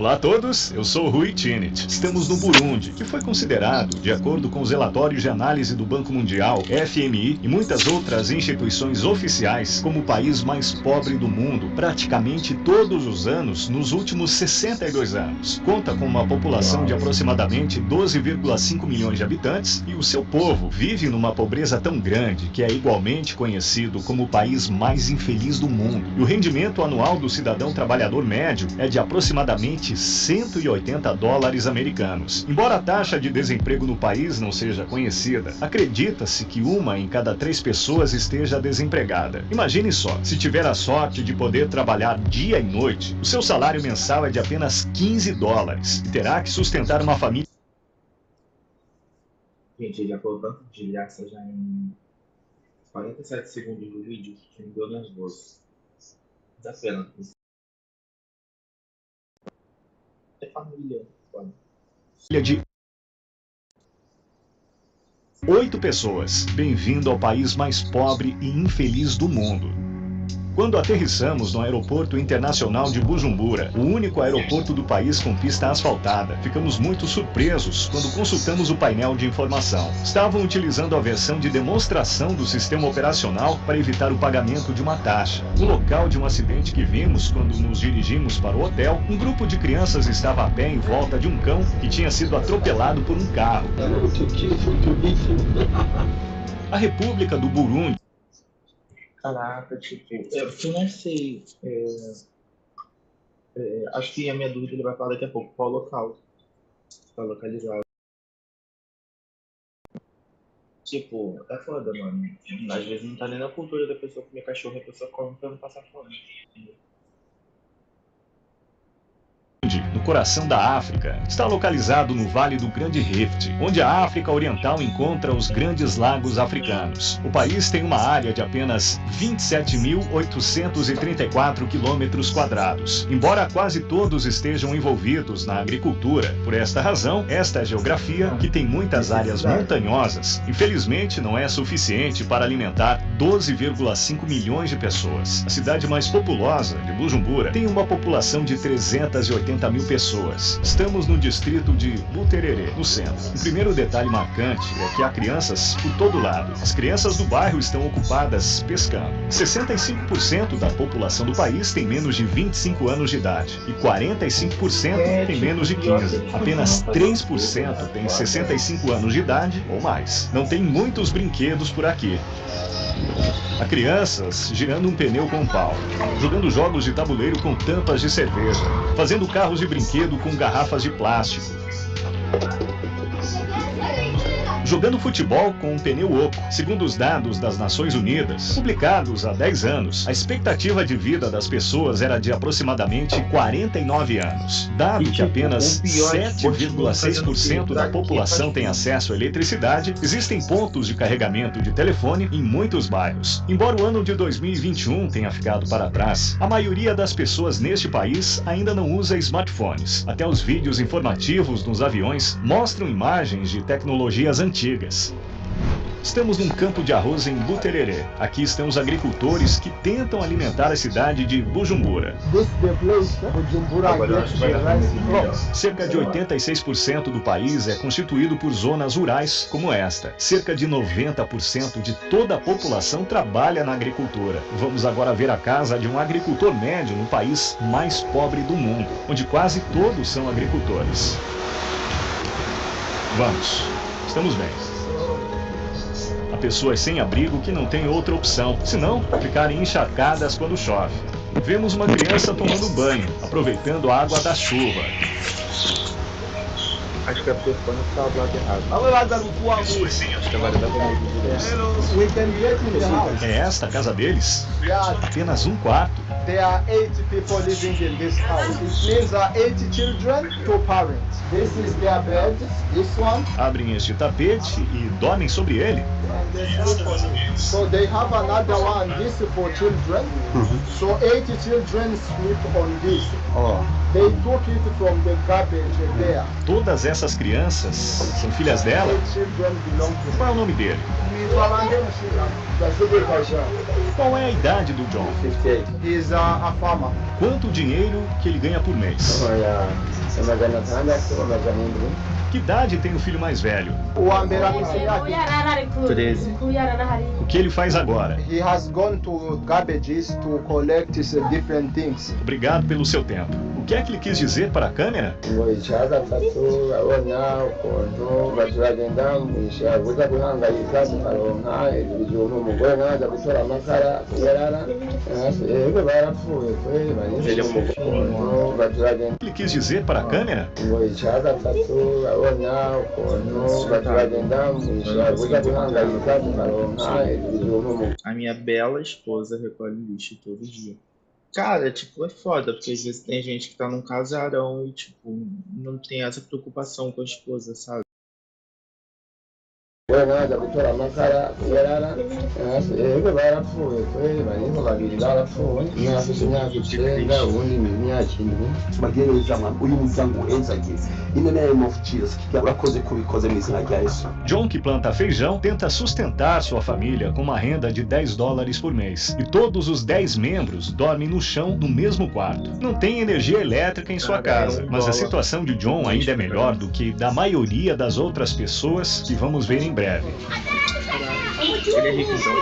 Olá a todos, eu sou Rui Chinit. Estamos no Burundi, que foi considerado, de acordo com os relatórios de análise do Banco Mundial, FMI e muitas outras instituições oficiais, como o país mais pobre do mundo, praticamente todos os anos nos últimos 62 anos. Conta com uma população de aproximadamente 12,5 milhões de habitantes e o seu povo vive numa pobreza tão grande que é igualmente conhecido como o país mais infeliz do mundo. E o rendimento anual do cidadão trabalhador médio é de aproximadamente $180 americanos. Embora a taxa de desemprego no país não seja conhecida, acredita-se que 1 em cada 3 pessoas esteja desempregada. Imagine só, se tiver a sorte de poder trabalhar dia e noite, o seu salário mensal é de apenas $15 e terá que sustentar uma família. Gente, já falou tanto de graça já em 47 segundos do vídeo que me deu nervoso. Dá pena. É família. De 8 pessoas. Bem-vindo ao país mais pobre e infeliz do mundo. Quando aterrissamos no aeroporto internacional de Bujumbura, o único aeroporto do país com pista asfaltada, ficamos muito surpresos quando consultamos o painel de informação. Estavam utilizando a versão de demonstração do sistema operacional para evitar o pagamento de uma taxa. No local de um acidente que vimos quando nos dirigimos para o hotel, um grupo de crianças estava a pé em volta de um cão que tinha sido atropelado por um carro. A República do Burundi. Caraca, tipo, eu não sei. Acho que a minha dúvida ele vai falar daqui a pouco. Qual local? Tá localizado. Tipo, é foda, mano. Às vezes não tá nem na cultura da pessoa comer cachorro e a pessoa come pra não passar fome. No coração da África, está localizado no Vale do Grande Rift, onde a África Oriental encontra os grandes lagos africanos. O país tem uma área de apenas 27.834 km². Embora quase todos estejam envolvidos na agricultura, por esta razão, esta geografia, que tem muitas áreas montanhosas, infelizmente não é suficiente para alimentar 12,5 milhões de pessoas. A cidade mais populosa, de Bujumbura, tem uma população de 380 mil pessoas. Estamos no distrito de Buterere, no centro. O primeiro detalhe marcante é que há crianças por todo lado. As crianças do bairro estão ocupadas pescando. 65% da população do país tem menos de 25 anos de idade e 45% tem menos de 15. Apenas 3% tem 65 anos de idade ou mais. Não tem muitos brinquedos por aqui. Há crianças girando um pneu com pau, jogando jogos de tabuleiro com tampas de cerveja, fazendo carros de brinquedo com garrafas de plástico, jogando futebol com um pneu oco. Segundo os dados das Nações Unidas, publicados há 10 anos, a expectativa de vida das pessoas era de aproximadamente 49 anos. Dado que apenas 7,6% da população tem acesso à eletricidade, existem pontos de carregamento de telefone em muitos bairros. Embora o ano de 2021 tenha ficado para trás, a maioria das pessoas neste país ainda não usa smartphones. Até os vídeos informativos nos aviões mostram imagens de tecnologias antigas. Estamos num campo de arroz em Buterere. Aqui estão os agricultores que tentam alimentar a cidade de Bujumbura. Cerca de 86% do país é constituído por zonas rurais como esta. Cerca de 90% de toda a população trabalha na agricultura. Vamos agora ver a casa de um agricultor médio no país mais pobre do mundo, onde quase todos são agricultores. Vamos. Estamos bem. Há pessoas sem abrigo que não têm outra opção, senão ficarem encharcadas quando chove. Vemos uma criança tomando banho, aproveitando a água da chuva. Acho que a pessoa não estava do lado errado. É esta a casa deles? Apenas um quarto. There are 8 people living in this house. It means there are 8 children, 2 parents. This is their bed, this one. Abrem este tapete e dormem sobre ele. So they have another one, this for children. So 8 children sleep on this. They took it from the garbage there. Todas essas crianças são filhas dela? 8 children belong to Qual é o nome dele? Qual é a idade do John? 58. He's a farmer. Quanto dinheiro que ele ganha por mês? Que idade tem o filho mais velho? 13. O que ele faz agora? He has gone to garbages to collect different things. Obrigado pelo seu tempo. O que é que ele quis dizer para a câmera? Ele quis dizer para a câmera? A minha bela esposa recolhe lixo todo dia. Cara, tipo, é foda, porque às vezes tem gente que tá num casarão e, tipo, não tem essa preocupação com a esposa, sabe? John, que planta feijão, tenta sustentar sua família com uma renda de $10 por mês. E todos os 10 membros dormem no chão no mesmo quarto. Não tem energia elétrica em sua casa, mas a situação de John ainda é melhor do que da maioria das outras pessoas que vamos ver em breve. Ele é rico, então.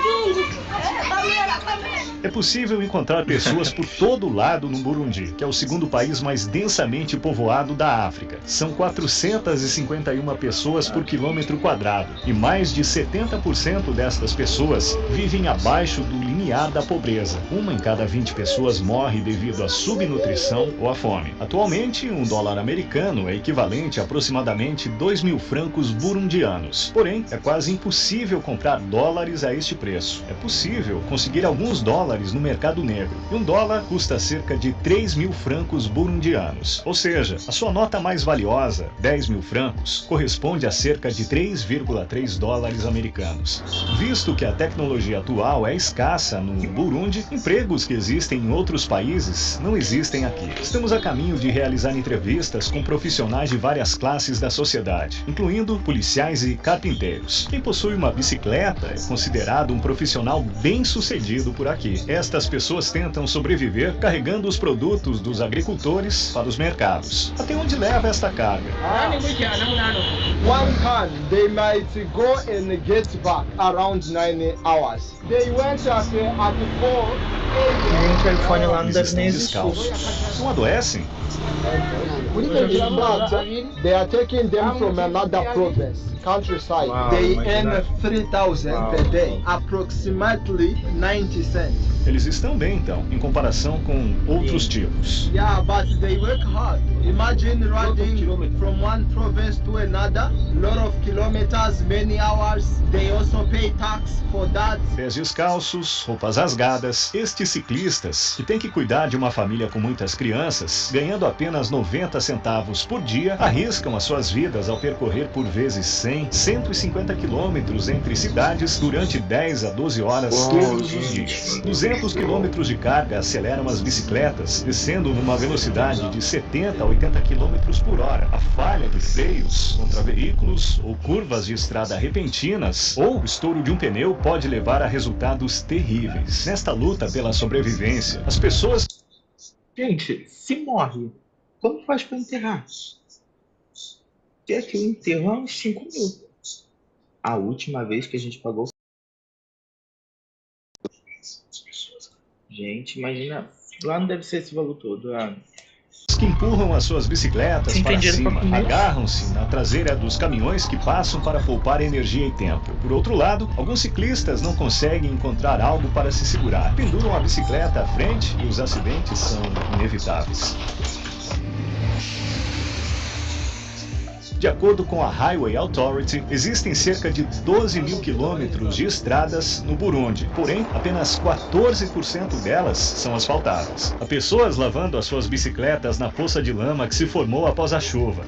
É possível encontrar pessoas por todo lado no Burundi, que é o segundo país mais densamente povoado da África. São 451 pessoas por quilômetro quadrado, e mais de 70% destas pessoas vivem abaixo do limiar da pobreza. Uma em cada 20 pessoas morre devido à subnutrição ou à fome. Atualmente, $1 americano é equivalente a aproximadamente 2.000 francos burundianos. Porém, é quase impossível comprar dólares a este preço. É possível conseguir alguns dólares no mercado negro. E $1 custa cerca de 3.000 francos burundianos. Ou seja, a sua nota mais valiosa, 10.000 francos, corresponde a cerca de 3,3 dólares americanos. Visto que a tecnologia atual é escassa no Burundi, empregos que existem em outros países não existem aqui. Estamos a caminho de realizar entrevistas com profissionais de várias classes da sociedade, incluindo policiais e carpinteiros. Quem possui uma bicicleta é considerado um profissional bem-sucedido por aqui. Estas pessoas tentam sobreviver carregando os produtos dos agricultores para os mercados. Até onde leva esta carga? One time they might go and get back around 9 hours. They went at 4 Tem um telefone lá no Eles estão Davinese. descalços. Não adoecem? but they are taking them from another province, countryside. Wow, They imagine earn that. 3,000 Wow. per day, approximately 90 cents. Eles estão bem, então, em comparação com outros tipos. Yeah, but they work hard. Imagine riding from one province to another, lot of kilometers, many hours. They also pay tax for that. Pés descalços, roupas rasgadas, estes ciclistas, que têm que cuidar de uma família com muitas crianças, ganhando apenas 90 centavos por dia, arriscam as suas vidas ao percorrer por vezes 100, 150 quilômetros entre cidades durante 10 a 12 horas todos os dias. 200 quilômetros de carga aceleram as bicicletas, descendo numa velocidade de 70 a 80 quilômetros por hora. A falha de freios contra veículos ou curvas de estrada repentinas ou o estouro de um pneu pode levar a resultados terríveis. Nesta luta pela sobrevivência, as pessoas... Gente, se morre, como faz pra enterrar? Porque aqui o enterro é uns 5 mil. A última vez que a gente pagou. Gente, imagina. Lá não deve ser esse valor todo. que empurram as suas bicicletas Sem para dinheiro pra cima, comer. agarram-se na traseira dos caminhões que passam para poupar energia e tempo. Por outro lado, alguns ciclistas não conseguem encontrar algo para se segurar. Penduram a bicicleta à frente e os acidentes são inevitáveis. De acordo com a Highway Authority, existem cerca de 12 mil quilômetros de estradas no Burundi, porém, apenas 14% delas são asfaltadas. Há pessoas lavando as suas bicicletas na poça de lama que se formou após a chuva.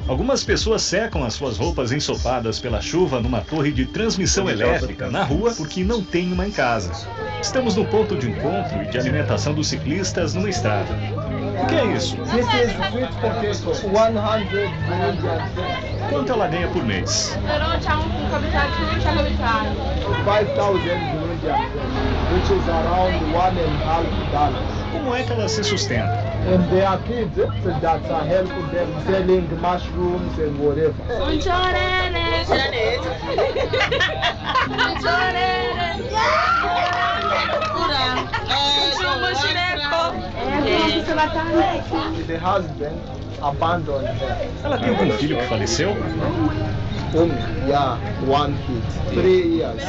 Algumas pessoas secam as suas roupas ensopadas pela chuva numa torre de transmissão elétrica na rua porque não tem uma em casa. Estamos no ponto de encontro e de alimentação dos ciclistas numa estrada. O que é isso? This is sweet potato, 100 Burundian francs. Quanto ela ganha por mês? 5,000 Burundian francs, which is around $1.5. Como é que ela se sustenta? And there are kids that are helping them selling mushrooms and whatever. The husband abandoned her. Ela tem algum filho que faleceu? Yeah, one kid, 3 years.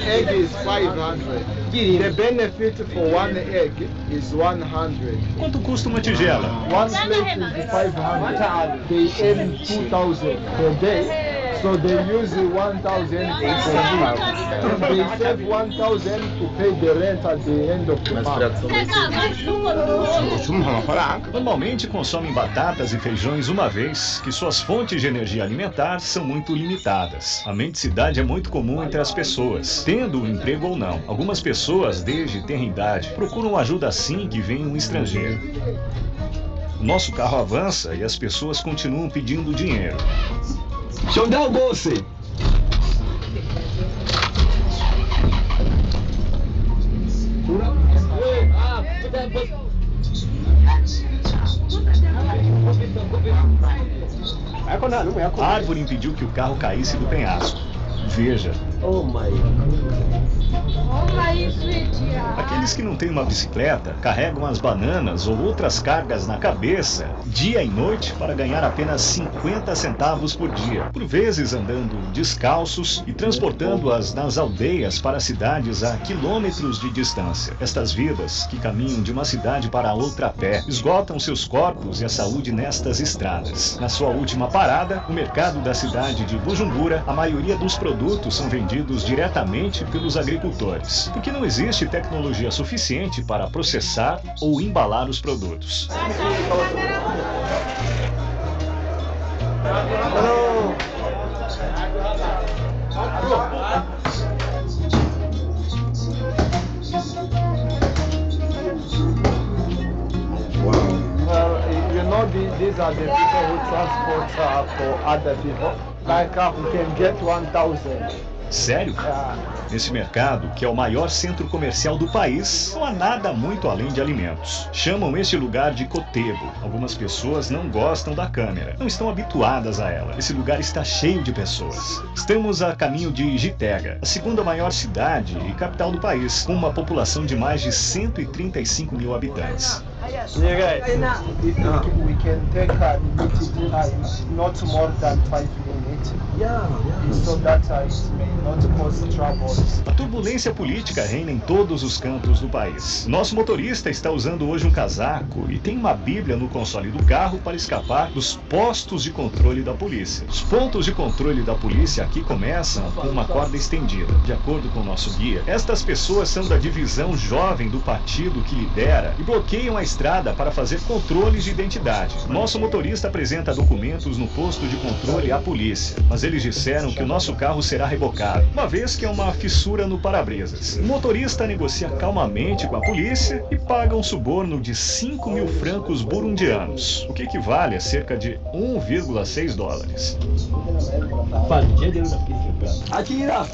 Egg is 500. The benefit for one egg is 100. Quanto custa uma tigela? One plate is 500. They earn 2,000 per day. So they use 1,000 and they save 1,000 to pay the rent at the end of the month. Normalmente consomem batatas e feijões uma vez que suas fontes de energia alimentar são muito limitadas. A mendicidade é muito comum entre as pessoas, tendo um emprego ou não. Algumas pessoas, desde tenra idade, procuram ajuda assim que vem um estrangeiro. O nosso carro avança e as pessoas continuam pedindo dinheiro. Shondao Bose. A árvore impediu que o carro caísse do penhasco. Veja. Oh my God. Aqueles que não têm uma bicicleta carregam as bananas ou outras cargas na cabeça, dia e noite, para ganhar apenas 50 centavos por dia. Por vezes andando descalços e transportando-as nas aldeias para cidades a quilômetros de distância. Estas vidas, que caminham de uma cidade para outra a pé, esgotam seus corpos e a saúde nestas estradas. Na sua última parada, o mercado da cidade de Bujumbura, a maioria dos produtos são vendidos diretamente pelos agricultores, porque não existe tecnologia suficiente para processar ou embalar os produtos. You know, these are the people who transport for other people. Like we can get 1,000. Sério? Nesse mercado, que é o maior centro comercial do país, não há nada muito além de alimentos. Chamam este lugar de Kotebo. Algumas pessoas não gostam da câmera, não estão habituadas a ela. Esse lugar está cheio de pessoas. Estamos a caminho de Gitega, a segunda maior cidade e capital do país, com uma população de mais de 135 mil habitantes. We can take a limited time, not more than 5 minutes. So that it may not cause troubles. A turbulência política reina em todos os cantos do país. Nosso motorista está usando hoje um casaco e tem uma bíblia no console do carro para escapar dos postos de controle da polícia. Os pontos de controle da polícia aqui começam com uma corda estendida. De acordo com o nosso guia, estas pessoas são da divisão jovem do partido que lidera e bloqueiam a estrada para fazer controles de identidade. Nosso motorista apresenta documentos no posto de controle à polícia, mas eles disseram que o nosso carro será rebocado, uma vez que é uma fissura no para-brisas. O motorista negocia calmamente com a polícia e paga um suborno de 5 mil francos burundianos, o que equivale a cerca de 1,6 dólares. Akira.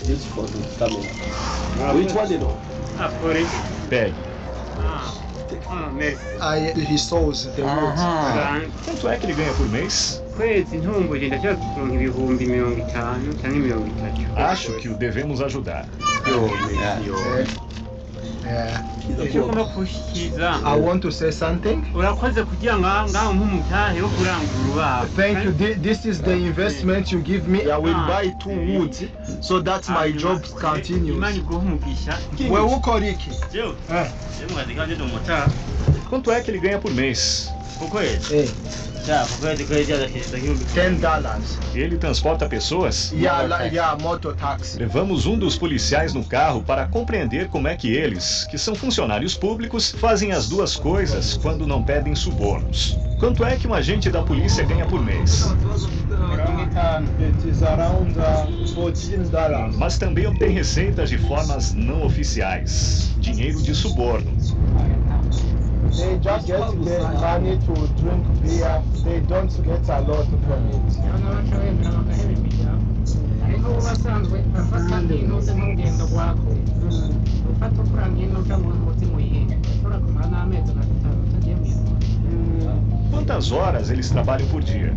This photo também. Which one you know? Pegue. He sows the wood. Quanto é que ele ganha por mês? Acho que o devemos ajudar. I want to say something. Thank you. This is the investment you give me. I will buy 2 wood so that my job continues. Quanto é que ele ganha por mês? $10. Ele transporta pessoas? Yeah, motor taxi. Levamos um dos policiais no carro para compreender como é que eles, que são funcionários públicos, fazem as duas coisas quando não pedem subornos. Quanto é que um agente da polícia ganha por mês? It is around $14. Mas também obtém receitas de formas não oficiais. Dinheiro de suborno. They just get the money to drink beer. They don't get a lot from it. Quantas horas eles trabalham por dia?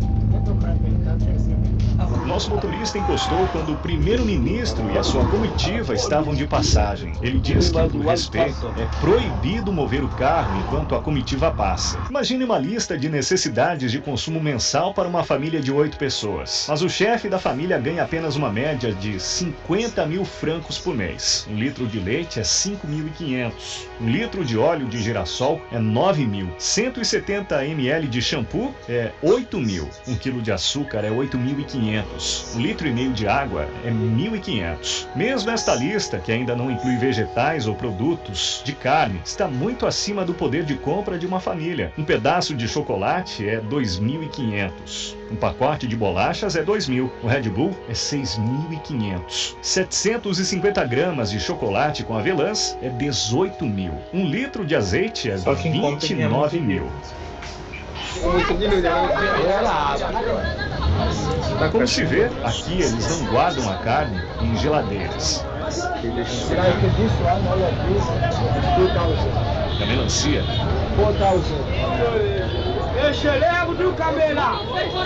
Nosso motorista encostou quando o primeiro-ministro e a sua comitiva estavam de passagem. Ele diz que, por respeito, é proibido mover o carro enquanto a comitiva passa. Imagine uma lista de necessidades de consumo mensal para uma família de 8 pessoas. Mas o chefe da família ganha apenas uma média de 50 mil francos por mês. 1 litro de leite é 5.500. 1 litro de óleo de girassol é 9.000. 170 ml de shampoo é 8.000. 1 quilo de açúcar é 8.500. 1,5 litro de água é 1.500. Mesmo esta lista, que ainda não inclui vegetais ou produtos de carne, está muito acima do poder de compra de uma família. Um pedaço de chocolate é 2.500. Um pacote de bolachas é 2.000. O Red Bull é 6.500. 750 gramas de chocolate com avelãs é 18.000. 1 litro de azeite é 29.000. Como se vê, aqui eles não guardam a carne em geladeiras. E a melancia? 4,000.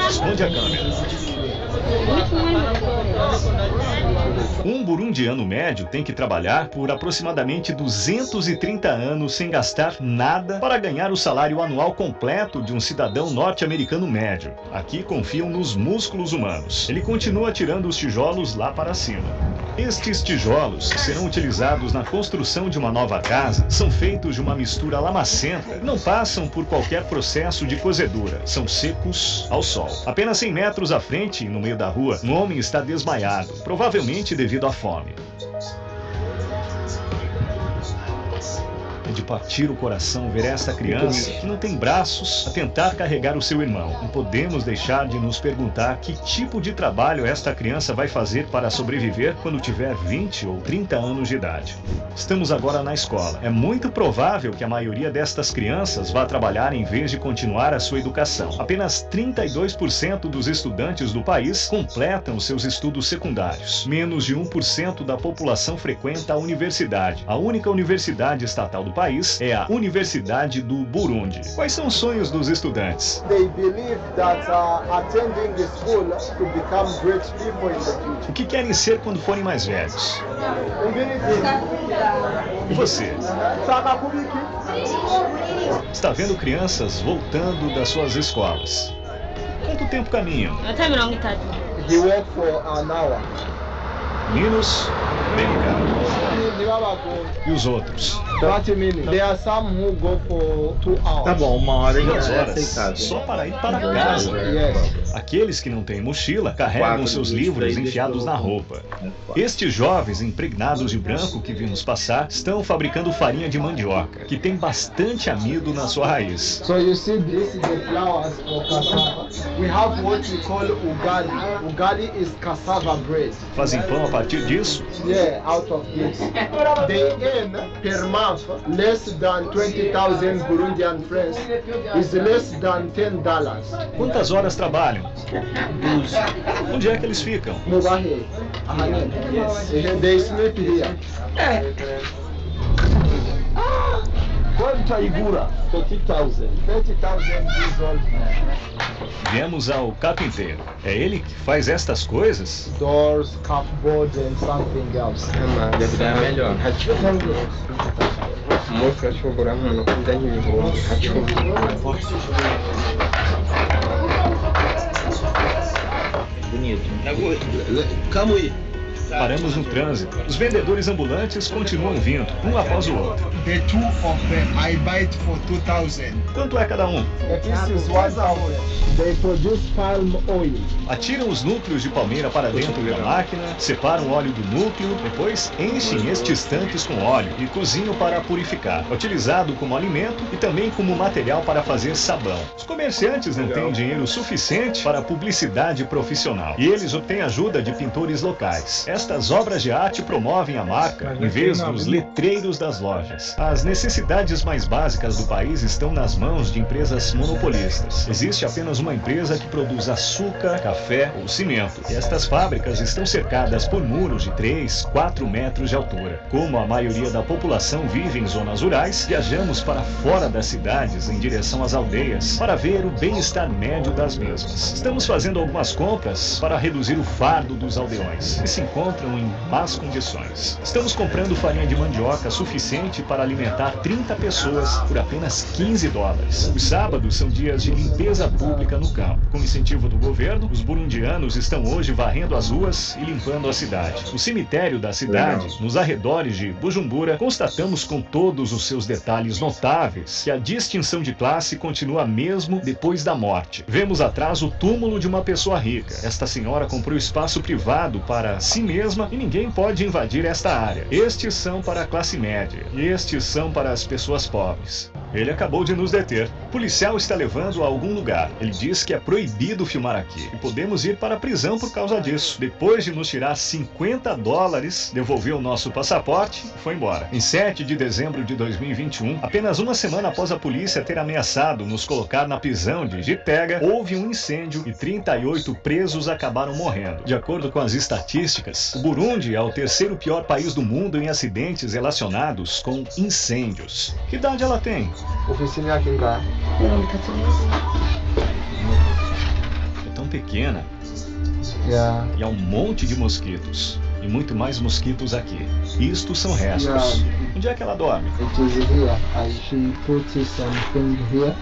Esconde a câmera. Um burundiano médio tem que trabalhar por aproximadamente 230 anos sem gastar nada para ganhar o salário anual completo de um cidadão norte-americano médio. Aqui confiam nos músculos humanos. Ele continua tirando os tijolos lá para cima. Estes tijolos, que serão utilizados na construção de uma nova casa, são feitos de uma mistura lamacenta. Não passam por qualquer processo de cozedura. São secos ao sol. Apenas 100 metros à frente, no meio da rua, um homem está desmaiado, provavelmente devido à fome. É de partir o coração ver esta criança, que não tem braços, a tentar carregar o seu irmão. Não podemos deixar de nos perguntar que tipo de trabalho esta criança vai fazer para sobreviver quando tiver 20 ou 30 anos de idade. Estamos agora na escola. É muito provável que a maioria destas crianças vá trabalhar em vez de continuar a sua educação. Apenas 32% dos estudantes do país completam seus estudos secundários. Menos de 1% da população frequenta a universidade. A única universidade estatal do país é a Universidade do Burundi. Quais são os sonhos dos estudantes? They believe that attending the school to become great people in the future. O que querem ser quando forem mais velhos? E você? Está vendo crianças voltando das suas escolas. Quanto tempo caminham? He walked for an hour. Meninos, delicados. E os outros? 30 minutes. There are some who go for 2 hours. Tá bom, 1 hora 2 é horas aceitável. só para ir para casa. Yes. Aqueles que não têm mochila carregam seus livros enfiados na roupa. Estes jovens impregnados de branco que vimos passar estão fabricando farinha de mandioca, que tem bastante amido na sua raiz. So you see, this is the flowers for cassava. We have what we call ugali. Ugali is cassava bread. Fazem pão a partir disso? Yeah, out of this. They earn per month less than 20,000 Burundian francs. Is less than $10. Quantas horas trabalham? 12. Onde é que eles ficam? Mubahe. Yes. They sleep here. Quanto igura? 30,000. 30,000 diesel. Viemos ao carpinteiro. É ele que faz estas coisas? Doors, cupboards and something else. Deve dar melhor. Bonito. Calma aí. Paramos no trânsito. Os vendedores ambulantes continuam vindo, um após o outro. The two of them, I buy it for 2,000. Quanto é cada um? This is 1,000. They produce palm oil. Atiram os núcleos de palmeira para dentro da máquina, separam o óleo do núcleo, depois enchem estes tanques com óleo e cozinham para purificar. É utilizado como alimento e também como material para fazer sabão. Os comerciantes não têm dinheiro suficiente para publicidade profissional e eles obtêm ajuda de pintores locais. Estas obras de arte promovem a marca em vez dos letreiros das lojas. As necessidades mais básicas do país estão nas mãos de empresas monopolistas. Existe apenas uma empresa que produz açúcar, café ou cimento. E estas fábricas estão cercadas por muros de 3, 4 metros de altura. Como a maioria da população vive em zonas rurais, viajamos para fora das cidades em direção às aldeias para ver o bem-estar médio das mesmas. Estamos fazendo algumas compras para reduzir o fardo dos aldeões, que se encontram em más condições. Estamos comprando farinha de mandioca suficiente para alimentar 30 pessoas por apenas $15. Os sábados são dias de limpeza pública no campo. Com incentivo do governo, os burundianos estão hoje varrendo as ruas e limpando a cidade. No cemitério da cidade, nos arredores de Bujumbura, constatamos com todos os seus detalhes notáveis que a distinção de classe continua mesmo depois da morte. Vemos atrás o túmulo de uma pessoa rica. Esta senhora comprou espaço privado para si mesma e ninguém pode invadir esta área. Estes são para a classe média e estes são para as pessoas pobres. Ele acabou de nos deter. O policial está levando a algum lugar. Ele diz que é proibido filmar aqui e podemos ir para a prisão por causa disso. Depois de nos tirar $50, devolveu o nosso passaporte e foi embora. Em 7 de dezembro de 2021, apenas uma semana após a polícia ter ameaçado nos colocar na prisão de Gitega, houve um incêndio e 38 presos acabaram morrendo. De acordo com as estatísticas, o Burundi é o terceiro pior país do mundo em acidentes relacionados com incêndios. Que idade ela tem? Oficina aqui em cá. É tão pequena. Yeah. E há um monte de mosquitos. E muito mais mosquitos aqui. Isto são restos. Onde é que ela dorme? It is here. She put something here.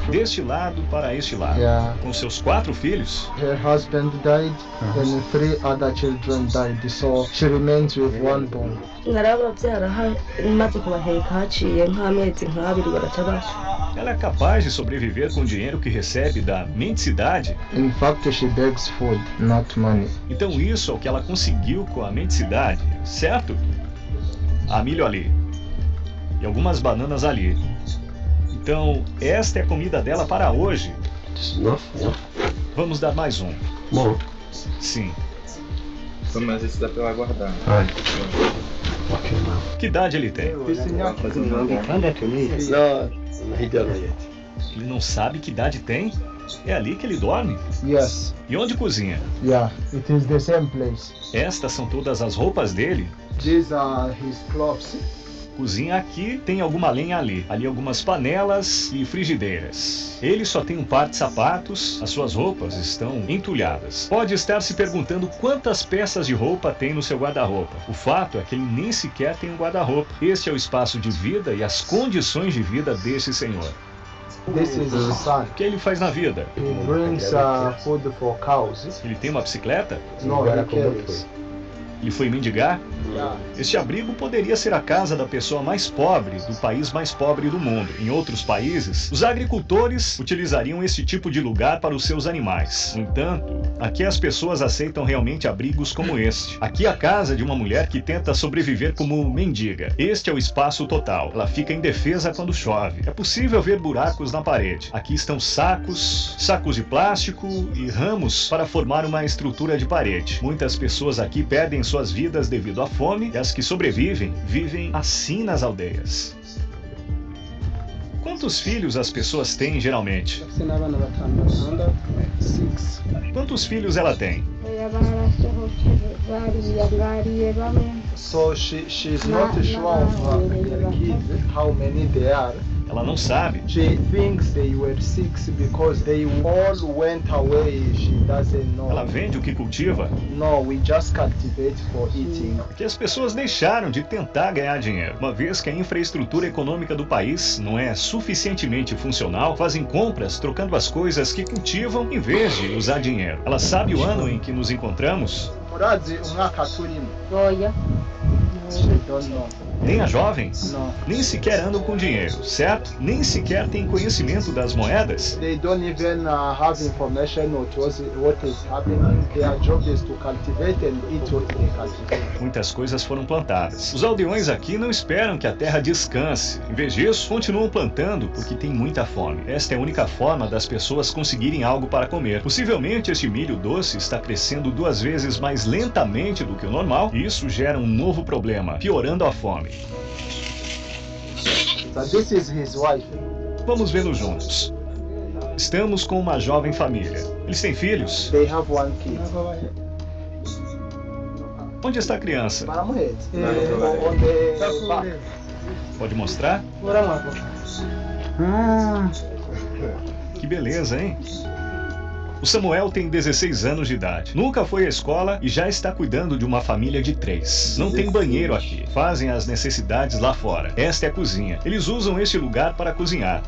Deste lado para este lado. Yeah. Com seus 4 filhos. Her husband died, and 3 other children died, so she remains with one boy. Ela é capaz de sobreviver com o dinheiro que recebe da mendicidade? In fact, she begs food, not money. Então isso é o que ela conseguiu com a mendicidade, certo? Há milho ali. E algumas bananas ali. Então, esta é a comida dela para hoje. Vamos dar mais um. Bom. Sim. Mas isso dá pra ela guardar. Que idade ele tem? Ele não sabe que idade tem? É ali que ele dorme? Yes. E onde cozinha? Yeah, it is the same place. Estas são todas as roupas dele? These are his clothes. Cozinha aqui, tem alguma lenha ali. Ali algumas panelas e frigideiras. Ele só tem um par de sapatos, as suas roupas estão entulhadas. Pode estar se perguntando quantas peças de roupa tem no seu guarda-roupa. O fato é que ele nem sequer tem um guarda-roupa. Este é o espaço de vida e as condições de vida desse senhor. This is his son. O que ele faz na vida? He brings food for cows. Ele tem uma bicicleta? No, he carries. Ele foi mendigar? Yeah. Este abrigo poderia ser a casa da pessoa mais pobre do país mais pobre do mundo. Em outros países, os agricultores utilizariam esse tipo de lugar para os seus animais. No entanto, aqui as pessoas aceitam realmente abrigos como este. Aqui é a casa de uma mulher que tenta sobreviver como mendiga. Este é o espaço total. Ela fica indefesa quando chove. É possível ver buracos na parede. Aqui estão sacos de plástico e ramos para formar uma estrutura de parede. Muitas pessoas aqui perdem suas vidas devido à fome e as que sobrevivem, vivem assim nas aldeias. Quantos filhos as pessoas têm geralmente? Quantos filhos ela tem? So she's not sure of her kids, how many there are. Ela não sabe. She thinks they were 6 because they all went away. She doesn't know. Ela vende o que cultiva? No, we just cultivate for eating. Que as pessoas deixaram de tentar ganhar dinheiro. Uma vez que a infraestrutura econômica do país não é suficientemente funcional, fazem compras trocando as coisas que cultivam em vez de usar dinheiro. Ela sabe o ano em que nos encontramos? murazi umwaka turimo. Oya. Nem a jovem? Não. Nem sequer andam com dinheiro, certo? Nem sequer têm conhecimento das moedas? They don't even have information what is happening. Their job is to cultivate and eat what they cultivate. Muitas coisas foram plantadas. Os aldeões aqui não esperam que a terra descanse. Em vez disso, continuam plantando porque tem muita fome. Esta é a única forma das pessoas conseguirem algo para comer. Possivelmente este milho doce está crescendo 2 vezes mais lentamente do que o normal e isso gera um novo problema, piorando a fome. So this is his wife. Vamos vê-lo juntos. Estamos com uma jovem família. Eles têm filhos? They have one kid. Onde está a criança? On the back. Pode mostrar? Que beleza, hein? O Samuel tem 16 anos de idade. Nunca foi à escola e já está cuidando de uma família de 3. Não tem banheiro aqui. Fazem as necessidades lá fora. Esta é a cozinha. Eles usam este lugar para cozinhar.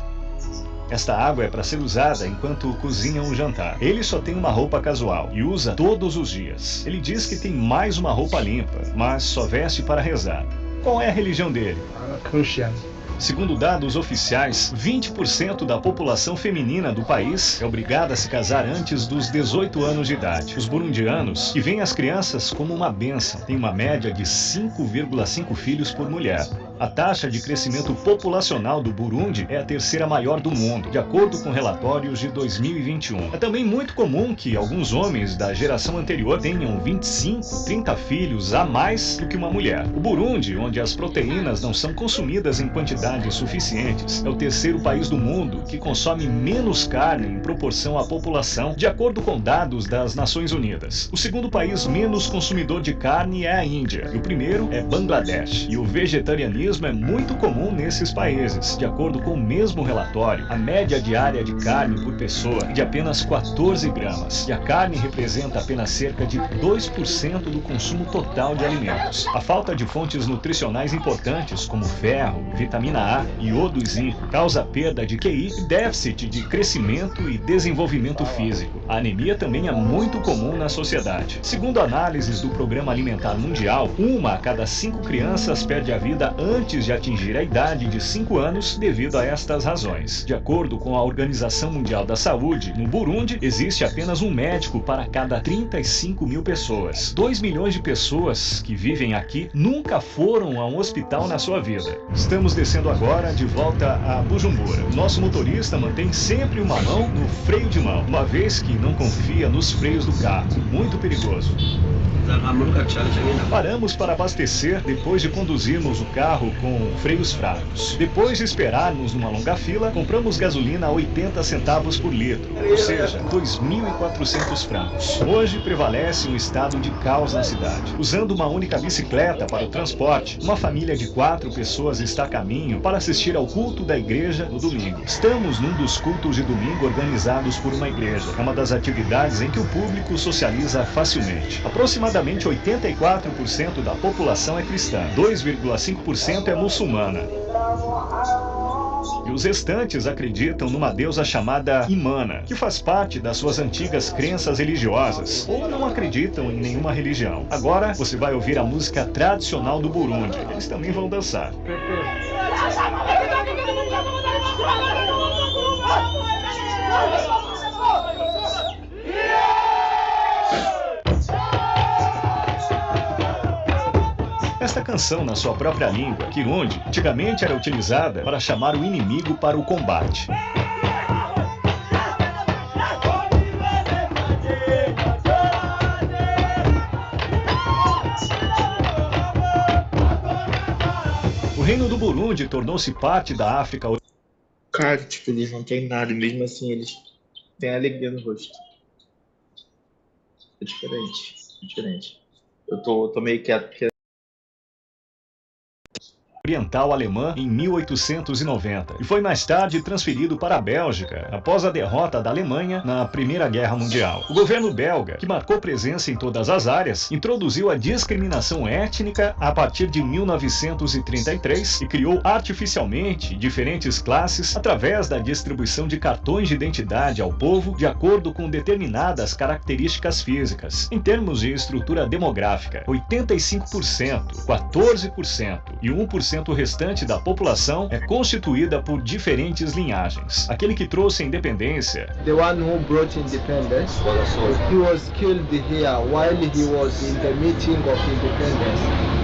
Esta água é para ser usada enquanto cozinham o jantar. Ele só tem uma roupa casual e usa todos os dias. Ele diz que tem mais uma roupa limpa, mas só veste para rezar. Qual é a religião dele? Christian. Segundo dados oficiais, 20% da população feminina do país é obrigada a se casar antes dos 18 anos de idade. Os burundianos, que veem as crianças como uma bênção, têm uma média de 5,5 filhos por mulher. A taxa de crescimento populacional do Burundi é a 3ª maior do mundo, de acordo com relatórios de 2021. É também muito comum que alguns homens da geração anterior tenham 25, 30 filhos a mais do que uma mulher. O Burundi, onde as proteínas não são consumidas em quantidades suficientes, é o 3º país do mundo que consome menos carne em proporção à população, de acordo com dados das Nações Unidas. O 2º país menos consumidor de carne é a Índia, e o primeiro é Bangladesh. E o vegetarianismo é muito comum nesses países. De acordo com o mesmo relatório, a média diária de carne por pessoa é de apenas 14 gramas, e a carne representa apenas cerca de 2% do consumo total de alimentos. A falta de fontes nutricionais importantes, como ferro, vitamina A, iodo e zinco, causa perda de QI e déficit de crescimento e desenvolvimento físico. A anemia também é muito comum na sociedade. Segundo análises do Programa Alimentar Mundial, 1 a cada 5 crianças perde a vida antes de atingir a idade de 5 anos devido a estas razões. De acordo com a Organização Mundial da Saúde, no Burundi existe apenas um médico para cada 35 mil pessoas. 2 milhões de pessoas que vivem aqui nunca foram a um hospital na sua vida. Estamos descendo agora de volta a Bujumbura. Nosso motorista mantém sempre uma mão no freio de mão, uma vez que não confia nos freios do carro. Muito perigoso. Paramos para abastecer depois de conduzirmos o carro com freios fracos. Depois de esperarmos numa longa fila, compramos gasolina a 80 centavos por litro, ou seja, 2.400 francos. Hoje prevalece um estado de caos na cidade. Usando uma única bicicleta para o transporte, uma família de 4 pessoas está a caminho para assistir ao culto da igreja no domingo. Estamos num dos cultos de domingo organizados por uma igreja. É uma das atividades em que o público socializa facilmente. Aproximadamente 84% da população é cristã, 2,5% é muçulmana. E os restantes acreditam numa deusa chamada Imana, que faz parte das suas antigas crenças religiosas, ou não acreditam em nenhuma religião. Agora você vai ouvir a música tradicional do Burundi. Eles também vão dançar. Esta canção, na sua própria língua, Kirundi, antigamente era utilizada para chamar o inimigo para o combate. O reino do Burundi tornou-se parte da África. Cara, tipo, eles não têm nada, e mesmo assim eles têm alegria no rosto. É diferente, é diferente. Eu tô meio quieto porque Oriental Alemã em 1890 e foi mais tarde transferido para a Bélgica após a derrota da Alemanha na Primeira Guerra Mundial. O governo belga, que marcou presença em todas as áreas, introduziu a discriminação étnica a partir de 1933 e criou artificialmente diferentes classes através da distribuição de cartões de identidade ao povo de acordo com determinadas características físicas. Em termos de estrutura demográfica, 85%, 14% e 1% restante da população é constituída por diferentes linhagens. Aquele que trouxe a independência, The one who brought independence, he was killed here while he was in the meeting of independence.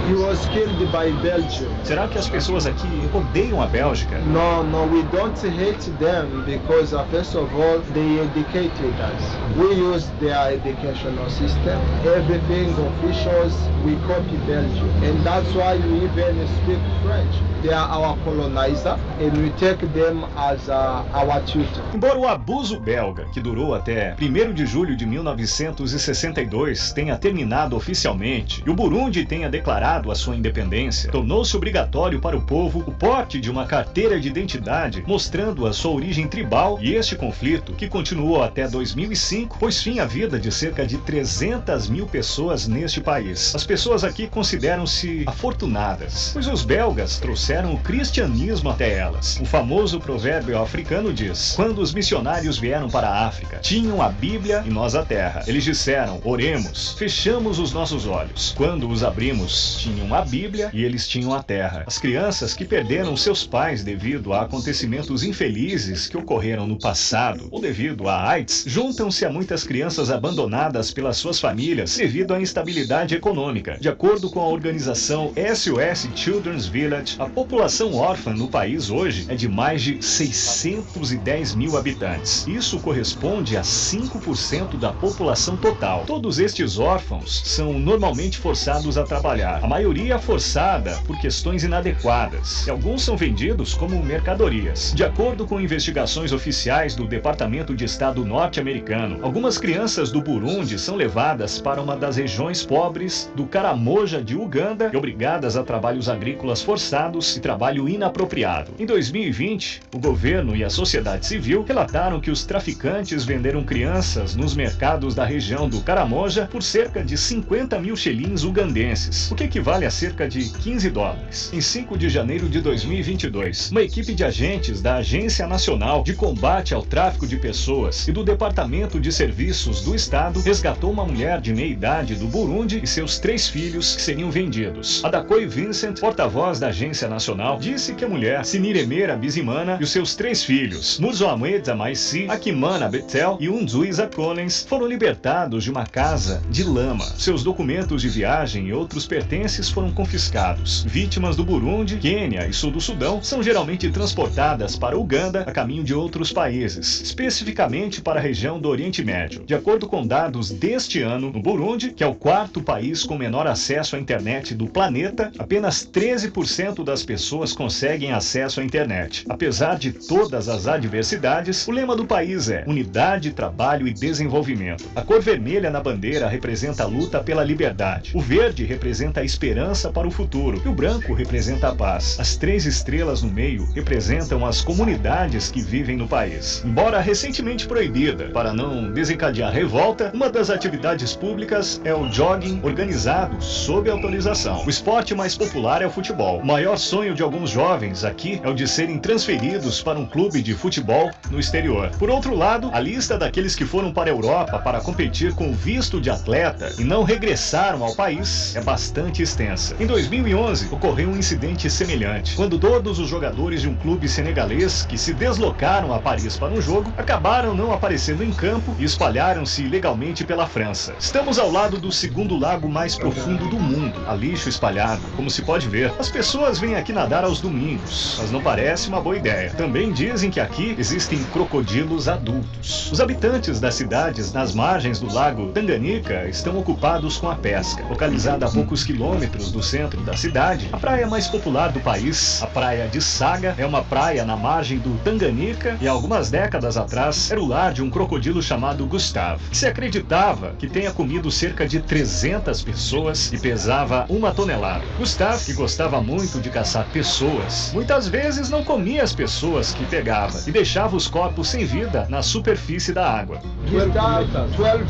He was killed by Belgium. Será que as pessoas aqui odeiam a Bélgica? No, we don't hate them because first of all, they educated us. We use their educational system. Everything officials, we copy Belgium. And that's why we even speak French. They are our colonizer and we take them as our tutor. Embora o abuso belga, que durou até 1º de julho de 1962, tenha terminado oficialmente e o Burundi tenha declarado a sua independência, tornou-se obrigatório para o povo o porte de uma carteira de identidade mostrando a sua origem tribal, e este conflito, que continuou até 2005, pôs fim à vida de cerca de 300 mil pessoas neste país. As pessoas aqui consideram-se afortunadas, pois os belgas trouxeram o cristianismo até elas. O famoso provérbio africano diz: quando os missionários vieram para a África, tinham a Bíblia e nós a terra. Eles disseram: oremos, fechamos os nossos olhos. Quando os abrimos, tinham a Bíblia e eles tinham a terra. As crianças que perderam seus pais devido a acontecimentos infelizes que ocorreram no passado ou devido à AIDS, juntam-se a muitas crianças abandonadas pelas suas famílias devido à instabilidade econômica. De acordo com a organização SOS Children's Village, a população órfã no país hoje é de mais de 610 mil habitantes. Isso corresponde a 5% da população total. Todos estes órfãos são normalmente forçados a trabalhar, a maioria forçada por questões inadequadas, e alguns são vendidos como mercadorias. De acordo com investigações oficiais do Departamento de Estado norte-americano, algumas crianças do Burundi são levadas para uma das regiões pobres do Karamoja de Uganda e obrigadas a trabalhos agrícolas forçados e trabalho inapropriado. Em 2020, o governo e a sociedade civil relataram que os traficantes venderam crianças nos mercados da região do Karamoja por cerca de 50 mil shillings ugandenses, o que equivale a cerca de 15 dólares. Em 5 de janeiro de 2022, uma equipe de agentes da Agência Nacional de Combate ao Tráfico de Pessoas e do Departamento de Serviços do Estado resgatou uma mulher de meia-idade do Burundi e seus 3 filhos que seriam vendidos. Adakoi Vincent, porta-voz da Agência Nacional, disse que a mulher, Siniremera Bizimana, e os seus 3 filhos, Muzoamwedza Maisi, Akimana Betel e Unzuiza Collins, foram libertados de uma casa de lama. Seus documentos de viagem e outros pertences foram confiscados. Vítimas do Burundi, Quênia e Sul do Sudão são geralmente transportadas para Uganda a caminho de outros países, especificamente para a região do Oriente Médio. De acordo com dados deste ano, no Burundi, que é o 4º país com menor acesso à internet do planeta, apenas 13% das pessoas conseguem acesso à internet. Apesar de todas as adversidades, o lema do país é unidade, trabalho e desenvolvimento. A cor vermelha na bandeira representa a luta pela liberdade. O verde representa a esperança para o futuro e o branco representa a paz. As 3 estrelas no meio representam as comunidades que vivem no país. Embora recentemente proibida para não desencadear revolta, uma das atividades públicas é o jogging organizado sob autorização. O esporte mais popular é o futebol. O maior sonho de alguns jovens aqui é o de serem transferidos para um clube de futebol no exterior. Por outro lado, a lista daqueles que foram para a Europa para competir com visto de atleta e não regressaram ao país é bastante extensa. Em 2011, ocorreu um incidente semelhante, quando todos os jogadores de um clube senegalês que se deslocaram a Paris para um jogo acabaram não aparecendo em campo e espalharam-se ilegalmente pela França. Estamos ao lado do 2º lago mais profundo do mundo. Há lixo espalhado, como se pode ver. As pessoas vêm aqui nadar aos domingos, mas não parece uma boa ideia. Também dizem que aqui existem crocodilos adultos. Os habitantes das cidades nas margens do lago Tanganyika estão ocupados com a pesca. Localizada a poucos quilômetros do centro da cidade, a praia mais popular do país, a praia de Saga, é uma praia na margem do Tanganyika e algumas décadas atrás era o lar de um crocodilo chamado Gustav, que se acreditava que tenha comido cerca de 300 pessoas e pesava 1 tonelada. Gustav, que gostava muito de caçar caçar pessoas. Muitas vezes não comia as pessoas que pegava e deixava os corpos sem vida na superfície da água. 12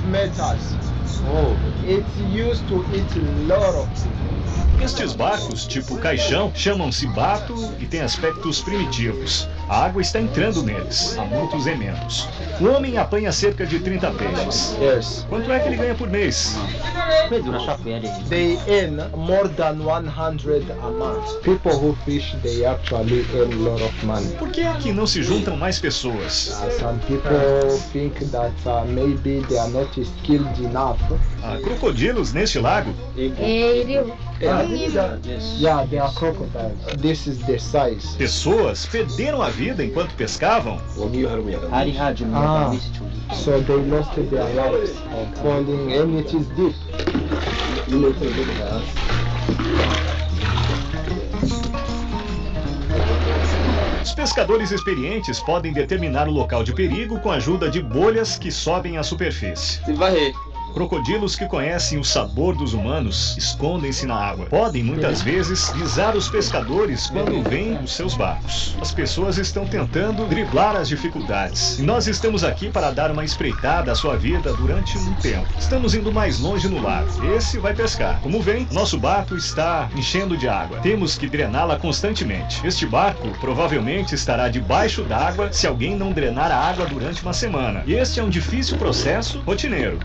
meters. It's used to eat a lot of people. Estes barcos, tipo caixão, chamam-se bato e têm aspectos primitivos. A água está entrando neles, há muitos remendos. O homem apanha cerca de 30 peixes. Yes. Quanto é que ele ganha por mês? They earn more than 100 a month. People who fish, they actually earn a lot of money. Por que aqui não se juntam mais pessoas? Some people think that maybe they are not skilled enough. Há crocodilos neste lago? Yeah, they are crocodiles. This is their size. Pessoas perderam a vida enquanto pescavam? So they lost their lives falling, and it is deep. Os pescadores experientes podem determinar o local de perigo com a ajuda de bolhas que sobem à superfície. Crocodilos que conhecem o sabor dos humanos escondem-se na água. Podem, muitas vezes, visar os pescadores quando vêm os seus barcos. As pessoas estão tentando driblar as dificuldades. E nós estamos aqui para dar uma espreitada à sua vida durante um tempo. Estamos indo mais longe no lago. Esse vai pescar. Como vem, nosso barco está enchendo de água. Temos que drená-la constantemente. Este barco provavelmente estará debaixo d'água se alguém não drenar a água durante uma semana. E este é um difícil processo rotineiro.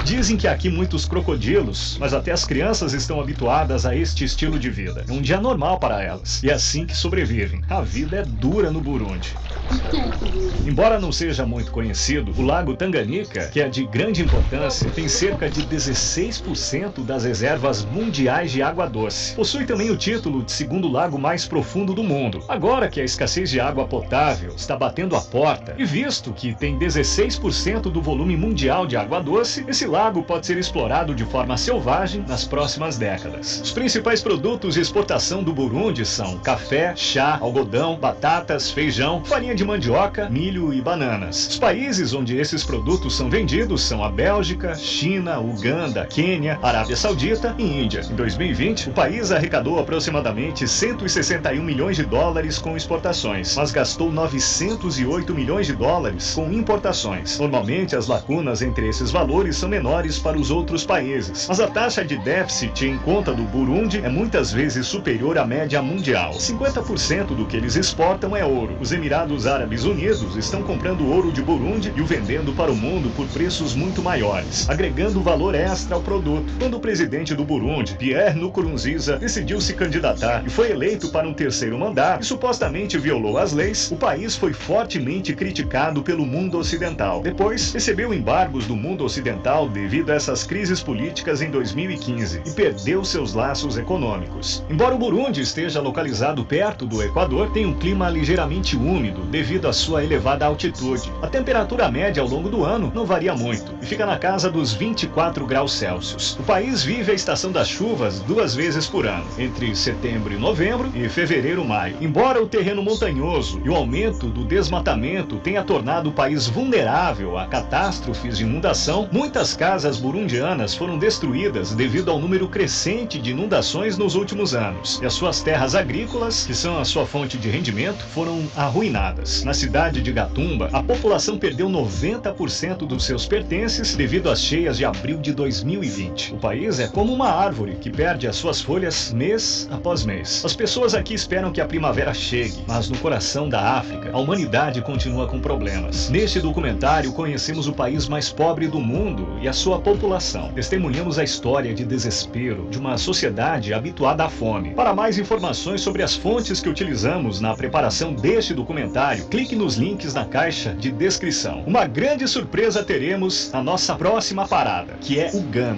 Dizem que aqui muitos crocodilos, mas até as crianças estão habituadas a este estilo de vida. É um dia normal para elas, e é assim que sobrevivem. A vida é dura no Burundi. Embora não seja muito conhecido, o lago Tanganyika, que é de grande importância, tem cerca de 16% das reservas mundiais de água doce. Possui também o título de segundo lago mais profundo do mundo. Agora que a escassez de água potável está batendo a porta, e visto que tem 16% do volume mundial de água doce, esse lago pode ser explorado de forma selvagem nas próximas décadas. Os principais produtos de exportação do Burundi são café, chá, algodão, batatas, feijão, farinha de mandioca, milho e bananas. Os países onde esses produtos são vendidos são a Bélgica, China, Uganda, Quênia, Arábia Saudita e Índia. Em 2020, o país arrecadou aproximadamente 161 milhões de dólares com exportações, mas gastou 908 milhões de dólares com importações. Normalmente, as lacunas entre esses valores são menores para os outros países, mas a taxa de déficit em conta do Burundi é muitas vezes superior à média mundial. 50% do que eles exportam é ouro. Os Emirados Árabes Unidos estão comprando ouro de Burundi e o vendendo para o mundo por preços muito maiores, agregando valor extra ao produto. Quando o presidente do Burundi, Pierre Nkurunziza, decidiu se candidatar e foi eleito para um terceiro mandato e supostamente violou as leis, o país foi fortemente criticado pelo mundo ocidental. Depois, recebeu embargos do mundo ocidental devido a essas crises políticas em 2015 e perdeu seus laços econômicos. Embora o Burundi esteja localizado perto do Equador, tem um clima ligeiramente úmido devido à sua elevada altitude. A temperatura média ao longo do ano não varia muito e fica na casa dos 24 graus Celsius. O país vive a estação das chuvas 2 vezes por ano, entre setembro e novembro e fevereiro e maio. Embora o terreno montanhoso e o aumento do desmatamento tenha tornado o país vulnerável a catástrofes de inundação, muitas casas burundianas foram destruídas devido ao número crescente de inundações nos últimos anos, e as suas terras agrícolas, que são a sua fonte de rendimento, foram arruinadas. Na cidade de Gatumba, a população perdeu 90% dos seus pertences devido às cheias de abril de 2020. O país é como uma árvore que perde as suas folhas mês após mês. As pessoas aqui esperam que a primavera chegue, mas no coração da África, a humanidade continua com problemas. Neste documentário, conhecemos o país mais pobre do mundo e a sua população. Testemunhamos a história de desespero de uma sociedade habituada à fome. Para mais informações sobre as fontes que utilizamos na preparação deste documentário, clique nos links na caixa de descrição. Uma grande surpresa teremos na nossa próxima parada, que é Uganda.